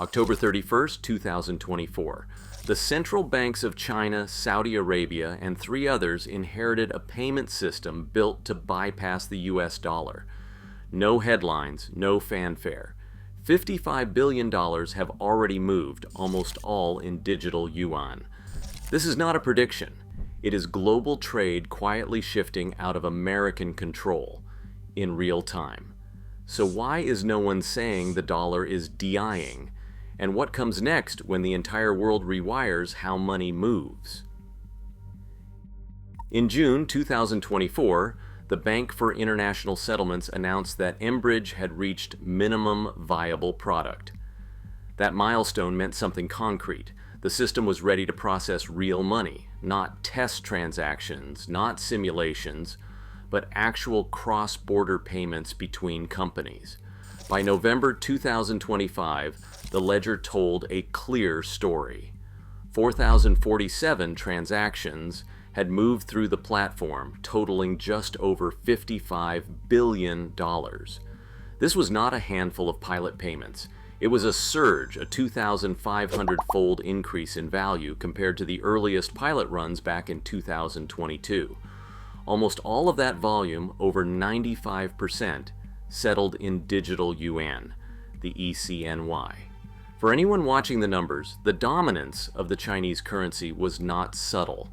October 31st, 2024. The central banks of China, Saudi Arabia, and three others inherited a payment system built to bypass the US dollar. No headlines, no fanfare. $55 billion have already moved, almost all in digital yuan. This is not a prediction. It is global trade quietly shifting out of American control in real time. So why is no one saying the dollar is DIing? And what comes next when the entire world rewires how money moves? In June 2024, the Bank for International Settlements announced that mBridge had reached minimum viable product. That milestone meant something concrete. The system was ready to process real money, not test transactions, not simulations, but actual cross-border payments between companies. By November 2025, the ledger told a clear story. 4,047 transactions had moved through the platform, totaling just over $55 billion. This was not a handful of pilot payments. It was a surge, a 2,500-fold increase in value compared to the earliest pilot runs back in 2022. Almost all of that volume, over 95%, settled in digital yuan, the ECNY. For anyone watching the numbers, the dominance of the Chinese currency was not subtle.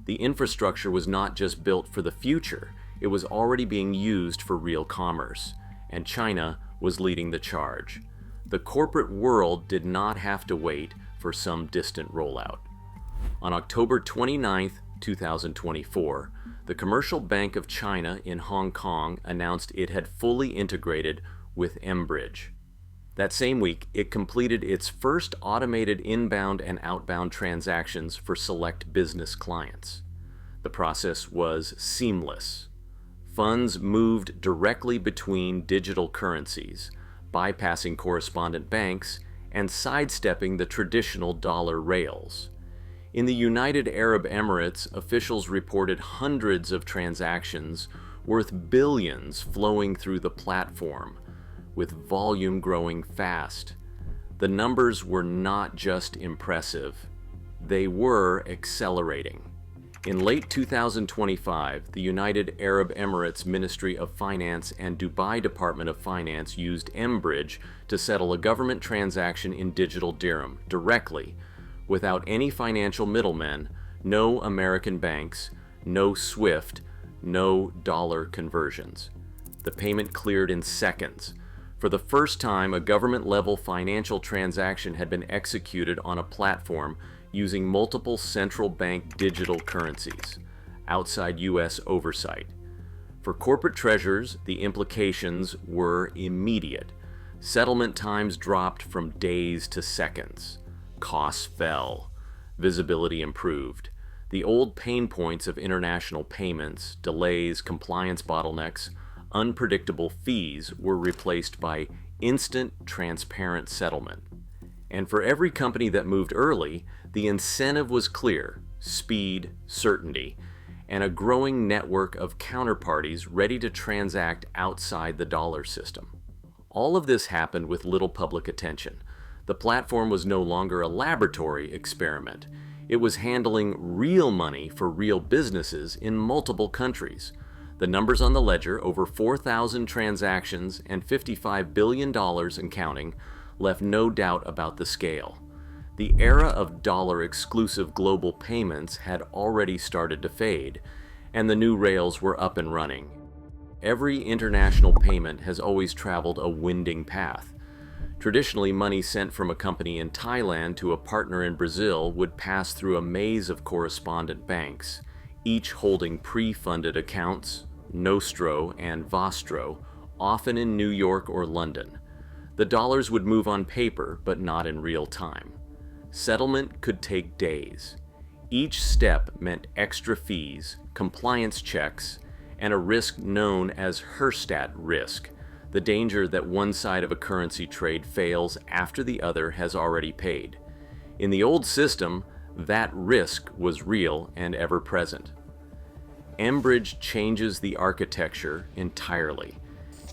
The infrastructure was not just built for the future, it was already being used for real commerce, and China was leading the charge. The corporate world did not have to wait for some distant rollout. On October 29, 2024, the Commercial Bank of China in Hong Kong announced it had fully integrated with mBridge. That same week, it completed its first automated inbound and outbound transactions for select business clients. The process was seamless. Funds moved directly between digital currencies, bypassing correspondent banks and sidestepping the traditional dollar rails. In the United Arab Emirates, officials reported hundreds of transactions worth billions flowing through the platform, with volume growing fast. The numbers were not just impressive, they were accelerating. In late 2025, the United Arab Emirates Ministry of Finance and Dubai Department of Finance used mBridge to settle a government transaction in digital dirham directly, without any financial middlemen, no American banks, no SWIFT, no dollar conversions. The payment cleared in seconds. For the first time, a government-level financial transaction had been executed on a platform using multiple central bank digital currencies, outside U.S. oversight. For corporate treasurers, the implications were immediate. Settlement times dropped from days to seconds. Costs fell. Visibility improved. The old pain points of international payments, delays, compliance bottlenecks, unpredictable fees were replaced by instant, transparent settlement. And for every company that moved early, the incentive was clear: speed, certainty, and a growing network of counterparties ready to transact outside the dollar system. All of this happened with little public attention. The platform was no longer a laboratory experiment. It was handling real money for real businesses in multiple countries. The numbers on the ledger, over 4,000 transactions and $55 billion and counting, left no doubt about the scale. The era of dollar-exclusive global payments had already started to fade, and the new rails were up and running. Every international payment has always traveled a winding path. Traditionally, money sent from a company in Thailand to a partner in Brazil would pass through a maze of correspondent banks, each holding pre-funded accounts, Nostro and Vostro, often in New York or London. The dollars would move on paper, but not in real time. Settlement could take days. Each step meant extra fees, compliance checks, and a risk known as Herstatt risk, the danger that one side of a currency trade fails after the other has already paid. In the old system, that risk was real and ever present. mBridge changes the architecture entirely.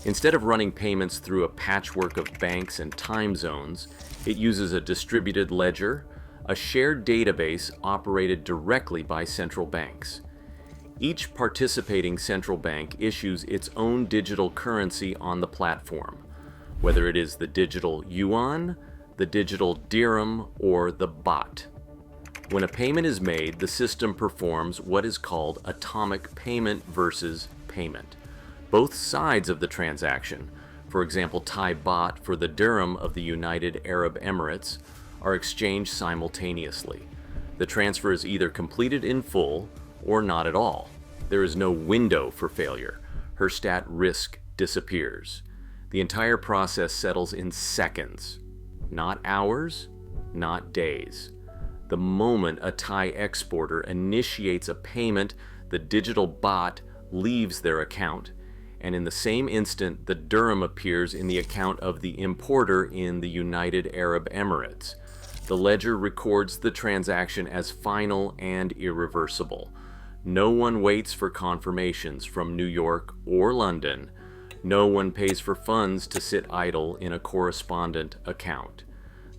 Instead of running payments through a patchwork of banks and time zones, it uses a distributed ledger, a shared database operated directly by central banks. Each participating central bank issues its own digital currency on the platform, whether it is the digital yuan, the digital dirham, or the baht. When a payment is made, the system performs what is called atomic payment versus payment. Both sides of the transaction, for example Thai baht for the dirham of the United Arab Emirates, are exchanged simultaneously. The transfer is either completed in full or not at all. There is no window for failure. Herstatt risk disappears. The entire process settles in seconds, not hours, not days. The moment a Thai exporter initiates a payment, the digital baht leaves their account, and in the same instant, the dirham appears in the account of the importer in the United Arab Emirates. The ledger records the transaction as final and irreversible. No one waits for confirmations from New York or London. No one pays for funds to sit idle in a correspondent account.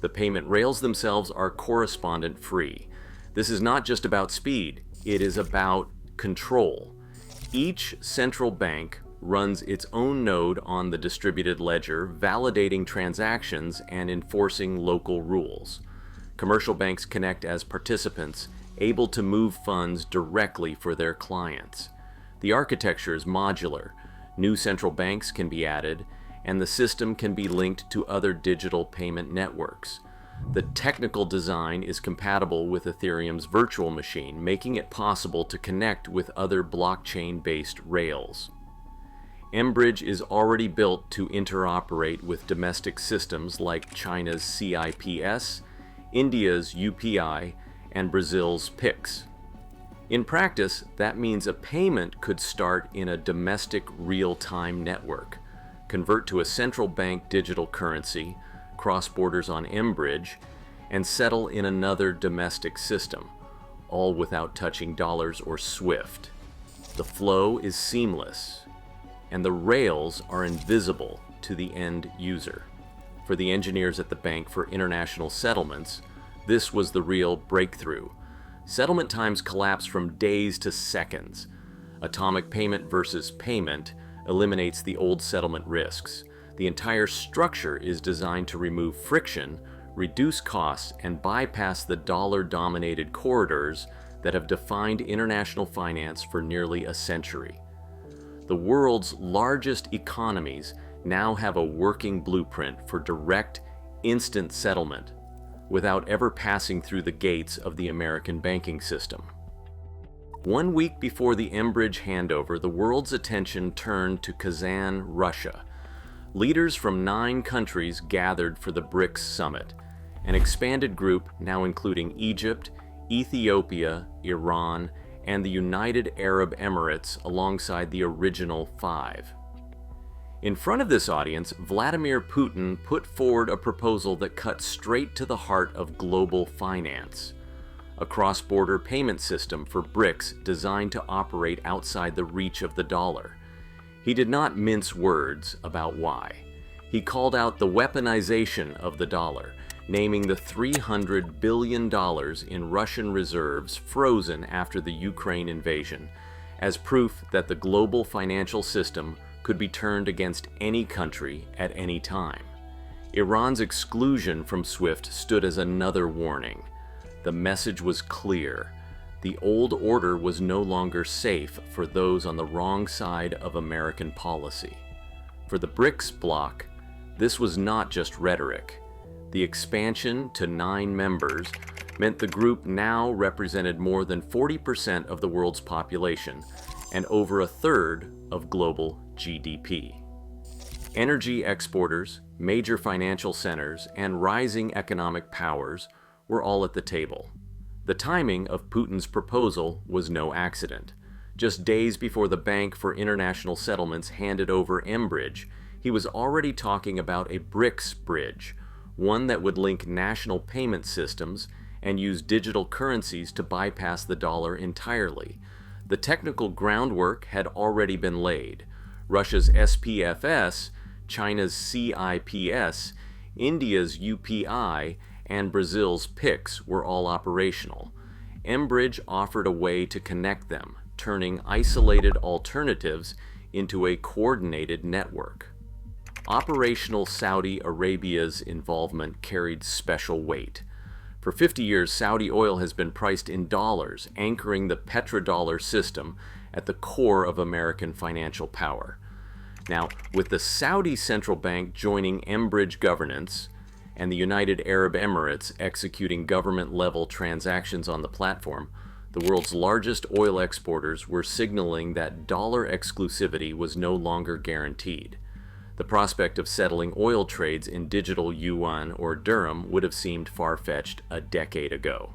The payment rails themselves are correspondent-free. This is not just about speed, it is about control. Each central bank runs its own node on the distributed ledger, validating transactions and enforcing local rules. Commercial banks connect as participants, able to move funds directly for their clients. The architecture is modular. New central banks can be added, and the system can be linked to other digital payment networks. The technical design is compatible with Ethereum's virtual machine, making it possible to connect with other blockchain-based rails. mBridge is already built to interoperate with domestic systems like China's CIPS, India's UPI, and Brazil's PIX. In practice, that means a payment could start in a domestic real-time network, convert to a central bank digital currency, cross borders on mBridge, and settle in another domestic system, all without touching dollars or SWIFT. The flow is seamless, and the rails are invisible to the end user. For the engineers at the Bank for International Settlements, this was the real breakthrough. Settlement times collapse from days to seconds. Atomic payment versus payment eliminates the old settlement risks. The entire structure is designed to remove friction, reduce costs, and bypass the dollar-dominated corridors that have defined international finance for nearly a century. The world's largest economies now have a working blueprint for direct, instant settlement without ever passing through the gates of the American banking system. 1 week before the mBridge handover, the world's attention turned to Kazan, Russia. Leaders from 9 countries gathered for the BRICS summit, an expanded group now including Egypt, Ethiopia, Iran, and the United Arab Emirates alongside the original 5. In front of this audience, Vladimir Putin put forward a proposal that cut straight to the heart of global finance. A cross-border payment system for BRICS designed to operate outside the reach of the dollar. He did not mince words about why. He called out the weaponization of the dollar, naming the $300 billion in Russian reserves frozen after the Ukraine invasion as proof that the global financial system could be turned against any country at any time. Iran's exclusion from SWIFT stood as another warning. The message was clear. The old order was no longer safe for those on the wrong side of American policy. For the BRICS bloc, this was not just rhetoric. The expansion to 9 members meant the group now represented more than 40% of the world's population and over a third of global GDP. Energy exporters, major financial centers, and rising economic powers were all at the table. The timing of Putin's proposal was no accident. Just days before the Bank for International Settlements handed over mBridge, he was already talking about a BRICS bridge, one that would link national payment systems and use digital currencies to bypass the dollar entirely. The technical groundwork had already been laid. Russia's SPFS, China's CIPS, India's UPI, and Brazil's PIX were all operational. mBridge offered a way to connect them, turning isolated alternatives into a coordinated network. Operational Saudi Arabia's involvement carried special weight. For 50 years, Saudi oil has been priced in dollars, anchoring the petrodollar system at the core of American financial power. Now, with the Saudi central bank joining mBridge governance and the United Arab Emirates executing government-level transactions on the platform, the world's largest oil exporters were signaling that dollar exclusivity was no longer guaranteed. The prospect of settling oil trades in digital yuan or dirham would have seemed far-fetched a decade ago.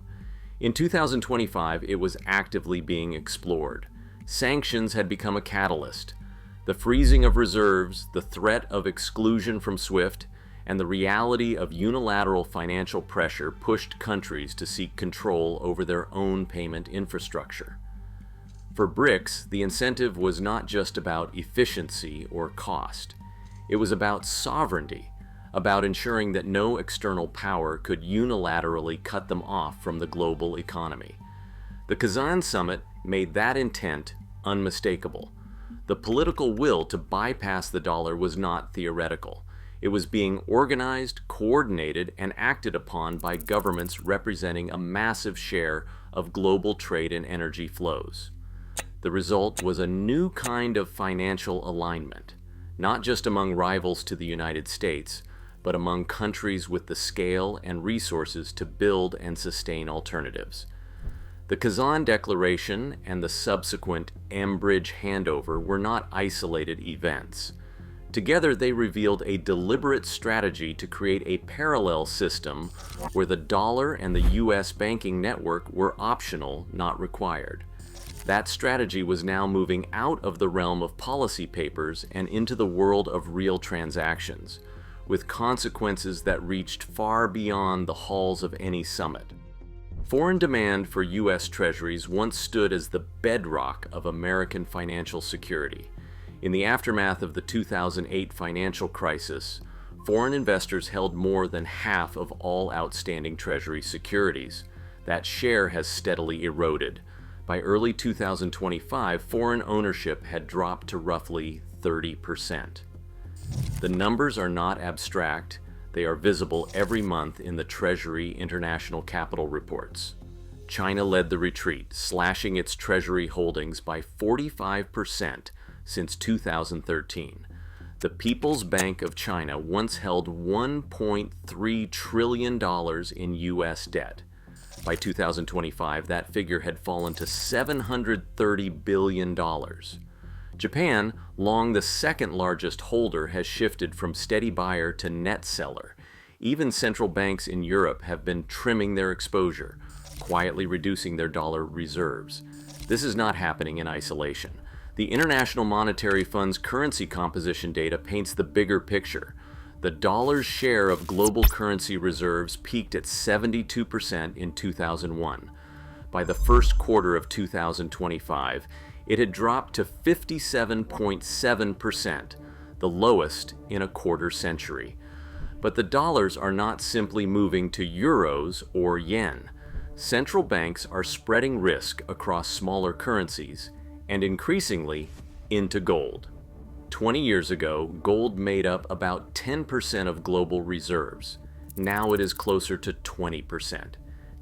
In 2025, it was actively being explored. Sanctions had become a catalyst. The freezing of reserves, the threat of exclusion from SWIFT, and the reality of unilateral financial pressure pushed countries to seek control over their own payment infrastructure. For BRICS, the incentive was not just about efficiency or cost. It was about sovereignty, about ensuring that no external power could unilaterally cut them off from the global economy. The Kazan summit made that intent unmistakable. The political will to bypass the dollar was not theoretical. It was being organized, coordinated, and acted upon by governments representing a massive share of global trade and energy flows. The result was a new kind of financial alignment, not just among rivals to the United States, but among countries with the scale and resources to build and sustain alternatives. The Kazan Declaration and the subsequent mBridge handover were not isolated events. Together, they revealed a deliberate strategy to create a parallel system where the dollar and the U.S. banking network were optional, not required. That strategy was now moving out of the realm of policy papers and into the world of real transactions, with consequences that reached far beyond the halls of any summit. Foreign demand for U.S. Treasuries once stood as the bedrock of American financial security. In the aftermath of the 2008 financial crisis, foreign investors held more than half of all outstanding Treasury securities. That share has steadily eroded. By early 2025, foreign ownership had dropped to roughly 30%. The numbers are not abstract. They are visible every month in the Treasury International Capital Reports. China led the retreat, slashing its Treasury holdings by 45% since 2013. The People's Bank of China once held $1.3 trillion in U.S. debt. By 2025, that figure had fallen to $730 billion. Japan, long the second largest holder, has shifted from steady buyer to net seller. Even central banks in Europe have been trimming their exposure, quietly reducing their dollar reserves. This is not happening in isolation. The International Monetary Fund's currency composition data paints the bigger picture. The dollar's share of global currency reserves peaked at 72% in 2001. By the first quarter of 2025, it had dropped to 57.7%, the lowest in a quarter century. But the dollars are not simply moving to euros or yen. Central banks are spreading risk across smaller currencies, and increasingly into gold. 20 years ago, gold made up about 10% of global reserves. Now it is closer to 20%.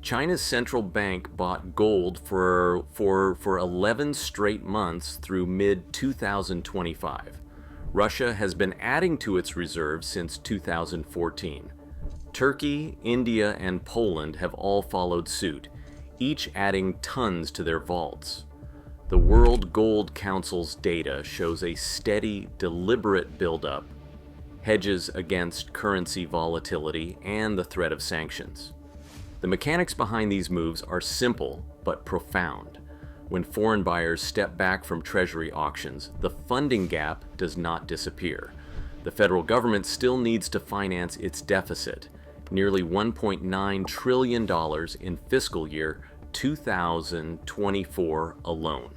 China's central bank bought gold for 11 straight months through mid-2025. Russia has been adding to its reserves since 2014. Turkey, India, and Poland have all followed suit, each adding tons to their vaults. The World Gold Council's data shows a steady, deliberate buildup, hedges against currency volatility and the threat of sanctions. The mechanics behind these moves are simple but profound. When foreign buyers step back from Treasury auctions, the funding gap does not disappear. The federal government still needs to finance its deficit, nearly $1.9 trillion in fiscal year 2024 alone.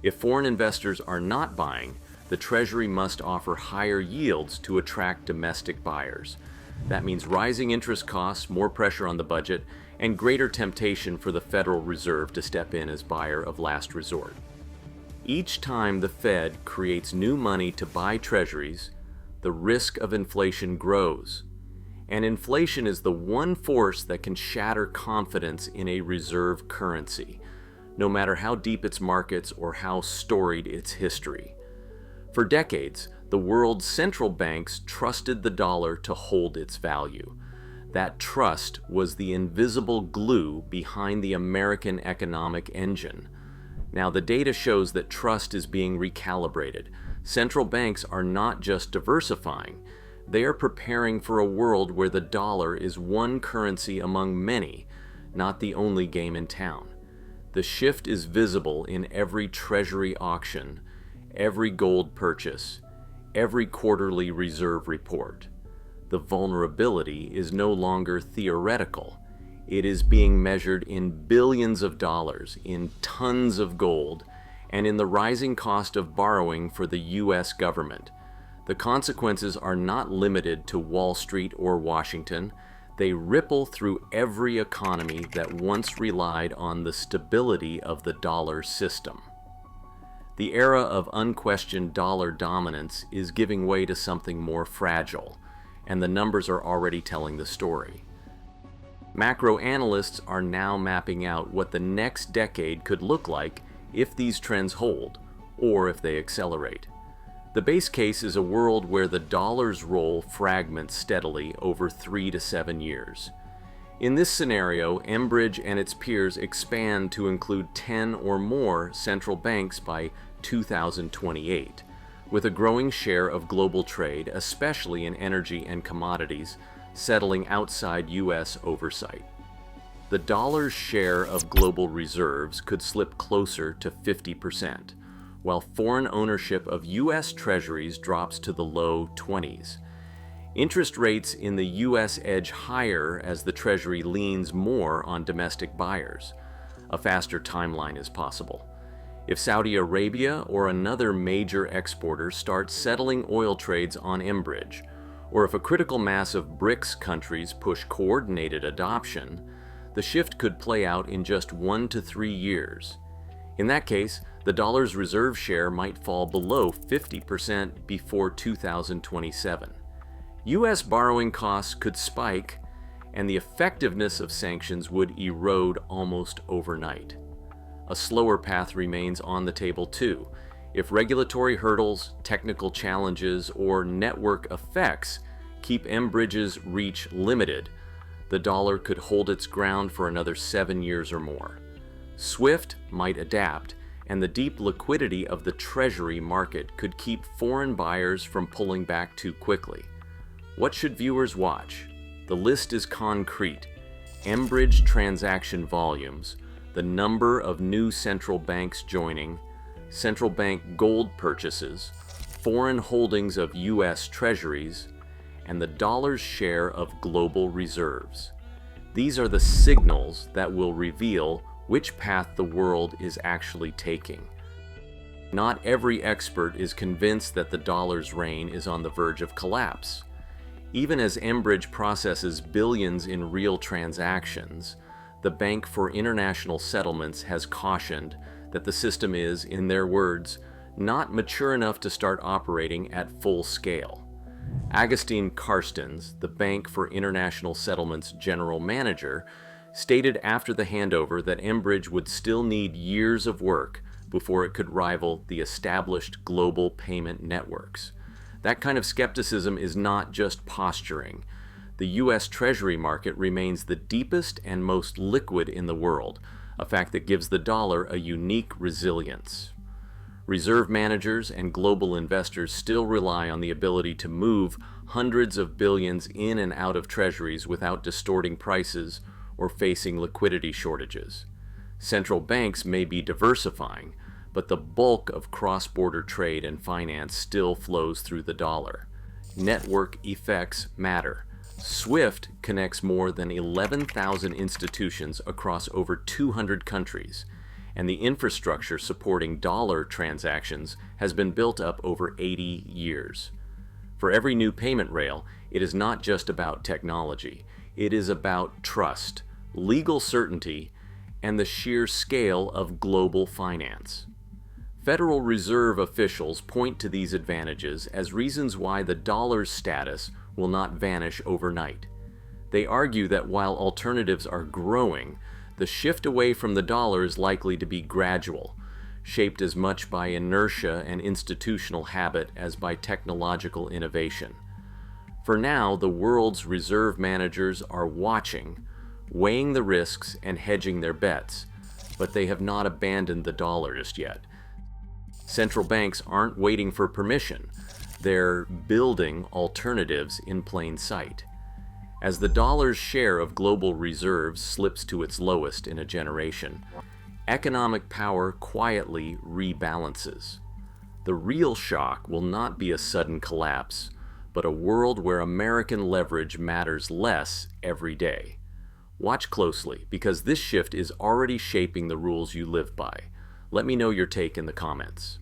If foreign investors are not buying, the Treasury must offer higher yields to attract domestic buyers. That means rising interest costs, more pressure on the budget, and greater temptation for the Federal Reserve to step in as buyer of last resort. Each time the Fed creates new money to buy treasuries, the risk of inflation grows. And inflation is the one force that can shatter confidence in a reserve currency, no matter how deep its markets or how storied its history. For decades, the world's central banks trusted the dollar to hold its value. That trust was the invisible glue behind the American economic engine. Now, the data shows that trust is being recalibrated. Central banks are not just diversifying, they are preparing for a world where the dollar is one currency among many, not the only game in town. The shift is visible in every Treasury auction, every gold purchase, every quarterly reserve report. The vulnerability is no longer theoretical. It is being measured in billions of dollars, in tons of gold, and in the rising cost of borrowing for the U.S. government. The consequences are not limited to Wall Street or Washington. They ripple through every economy that once relied on the stability of the dollar system. The era of unquestioned dollar dominance is giving way to something more fragile, and the numbers are already telling the story. Macro analysts are now mapping out what the next decade could look like if these trends hold, or if they accelerate. The base case is a world where the dollar's role fragments steadily over 3 to 7 years. In this scenario, mBridge and its peers expand to include 10 or more central banks by 2028, with a growing share of global trade, especially in energy and commodities, settling outside U.S. oversight. The dollar's share of global reserves could slip closer to 50%, while foreign ownership of U.S. treasuries drops to the low 20s. Interest rates in the U.S. edge higher as the Treasury leans more on domestic buyers. A faster timeline is possible. If Saudi Arabia or another major exporter starts settling oil trades on mBridge, or if a critical mass of BRICS countries push coordinated adoption, the shift could play out in just 1 to 3 years. In that case, the dollar's reserve share might fall below 50% before 2027. U.S. borrowing costs could spike, and the effectiveness of sanctions would erode almost overnight. A slower path remains on the table too. If regulatory hurdles, technical challenges, or network effects keep mBridge's reach limited, the dollar could hold its ground for another 7 years or more. SWIFT might adapt, and the deep liquidity of the Treasury market could keep foreign buyers from pulling back too quickly. What should viewers watch? The list is concrete. mBridge transaction volumes, the number of new central banks joining, central bank gold purchases, foreign holdings of U.S. treasuries, and the dollar's share of global reserves. These are the signals that will reveal which path the world is actually taking. Not every expert is convinced that the dollar's reign is on the verge of collapse. Even as mBridge processes billions in real transactions, the Bank for International Settlements has cautioned that the system is, in their words, not mature enough to start operating at full scale. Agustin Carstens, the Bank for International Settlements general manager, stated after the handover that mBridge would still need years of work before it could rival the established global payment networks. That kind of skepticism is not just posturing. The U.S. Treasury market remains the deepest and most liquid in the world, a fact that gives the dollar a unique resilience. Reserve managers and global investors still rely on the ability to move hundreds of billions in and out of treasuries without distorting prices or facing liquidity shortages. Central banks may be diversifying, but the bulk of cross-border trade and finance still flows through the dollar. Network effects matter. SWIFT connects more than 11,000 institutions across over 200 countries, and the infrastructure supporting dollar transactions has been built up over 80 years. For every new payment rail, it is not just about technology. It is about trust, legal certainty, and the sheer scale of global finance. Federal Reserve officials point to these advantages as reasons why the dollar's status will not vanish overnight. They argue that while alternatives are growing, the shift away from the dollar is likely to be gradual, shaped as much by inertia and institutional habit as by technological innovation. For now, the world's reserve managers are watching, weighing the risks and hedging their bets, but they have not abandoned the dollar just yet. Central banks aren't waiting for permission. They're building alternatives in plain sight. As the dollar's share of global reserves slips to its lowest in a generation, economic power quietly rebalances. The real shock will not be a sudden collapse, but a world where American leverage matters less every day. Watch closely, because this shift is already shaping the rules you live by. Let me know your take in the comments.